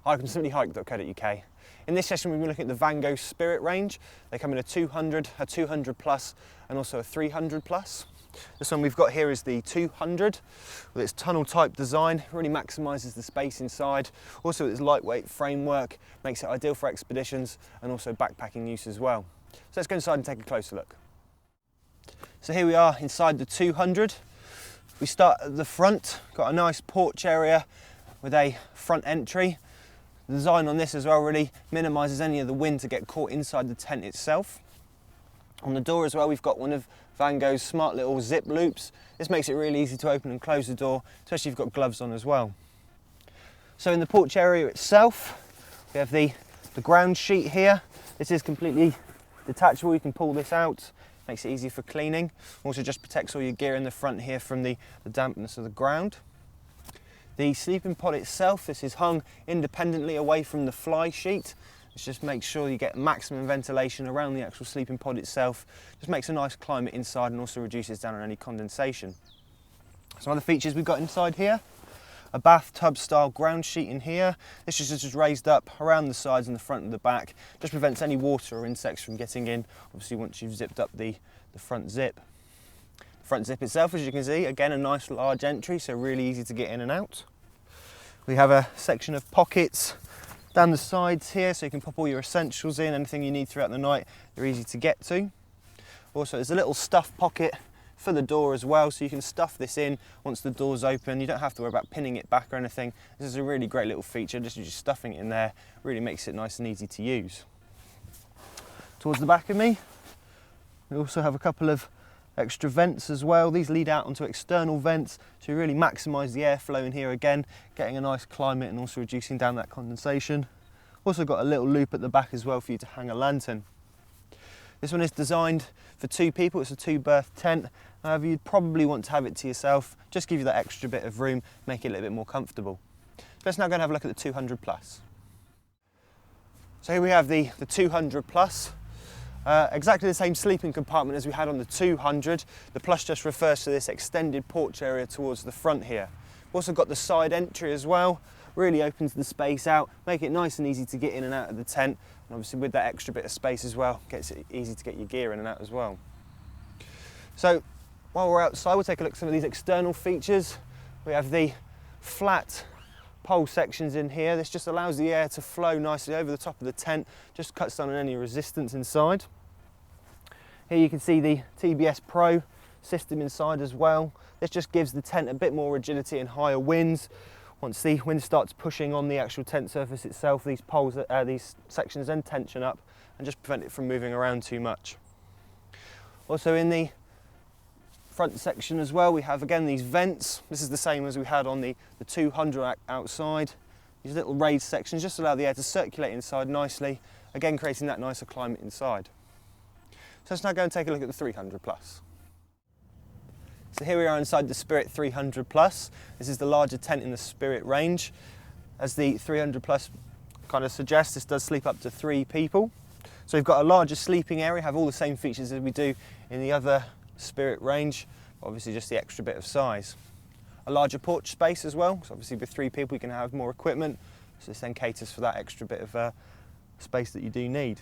Hi, from simplyhike.co.uk. In this session we're going to look at the Vango Spirit range. They come in a 200, a 200 plus and also a 300 plus. This one we've got here is the 200 with its tunnel type design. Really maximises the space inside. Also its lightweight framework makes it ideal for expeditions and also backpacking use as well. So let's go inside and take a closer look. So here we are inside the 200. We start at the front, got a nice porch area with a front entry. The design on this as well really minimises any of the wind to get caught inside the tent itself. On the door as well we've got one of Vango's smart little zip loops. This makes it really easy to open and close the door, especially if you've got gloves on as well. So in the porch area itself we have the ground sheet here. This is completely detachable, you can pull this out, makes it easy for cleaning. Also just protects all your gear in the front here from the dampness of the ground. The sleeping pod itself, this is hung independently away from the fly sheet. This just makes sure you get maximum ventilation around the actual sleeping pod itself. Just makes a nice climate inside and also reduces down on any condensation. Some other features we've got inside here. A bathtub style ground sheet in here. This is just raised up around the sides and the front and the back. Just prevents any water or insects from getting in, obviously once you've zipped up the front zip. Front zip itself, as you can see, again a nice large entry, so really easy to get in and out. We have a section of pockets down the sides here, so you can pop all your essentials in, anything you need throughout the night, they're easy to get to. Also there's a little stuff pocket for the door as well, so you can stuff this in once the door's open. You don't have to worry about pinning it back or anything. This is a really great little feature, just stuffing it in there really makes it nice and easy to use. Towards the back of me, we also have a couple of extra vents as well. These lead out onto external vents to really maximise the airflow in here again, getting a nice climate and also reducing down that condensation. Also got a little loop at the back as well for you to hang a lantern. This one is designed for 2 people, it's a 2-berth tent. However, you'd probably want to have it to yourself, just give you that extra bit of room, make it a little bit more comfortable. So let's now go and have a look at the 200 plus. So here we have the 200 plus. Exactly the same sleeping compartment as we had on the 200. The plus just refers to this extended porch area towards the front here. We've also got the side entry as well, really opens the space out, make it nice and easy to get in and out of the tent, and obviously with that extra bit of space as well, gets it easy to get your gear in and out as well. So while we're outside we'll take a look at some of these external features. We have the flat pole sections in here. This just allows the air to flow nicely over the top of the tent, just cuts down on any resistance inside. Here you can see the Tbs Pro system inside as well. This just gives the tent a bit more rigidity in higher winds. Once the wind starts pushing on the actual tent surface itself, these poles, these sections then tension up and just prevent it from moving around too much. Also in the front section as well we have again these vents. This is the same as we had on the 200 outside. These little raised sections just allow the air to circulate inside nicely, again creating that nicer climate inside. So let's now go and take a look at the 300 plus. So here we are inside the Spirit 300 plus. This is the larger tent in the Spirit range. As the 300 plus kind of suggests, this does sleep up to 3 people. So we've got a larger sleeping area, have all the same features as we do in the other Spirit range, obviously just the extra bit of size. A larger porch space as well, so obviously with 3 people you can have more equipment, so this then caters for that extra bit of space that you do need.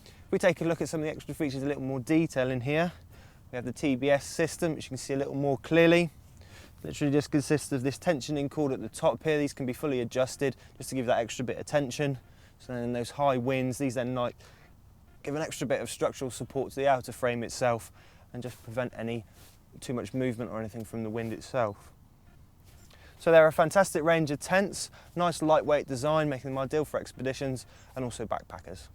If we take a look at some of the extra features in a little more detail in here, we have the Tbs system, which you can see a little more clearly. Literally just consists of this tensioning cord at the top here. These can be fully adjusted just to give that extra bit of tension. So then in those high winds, these then give an extra bit of structural support to the outer frame itself and just prevent any too much movement or anything from the wind itself. So they're a fantastic range of tents, nice lightweight design, making them ideal for expeditions and also backpackers.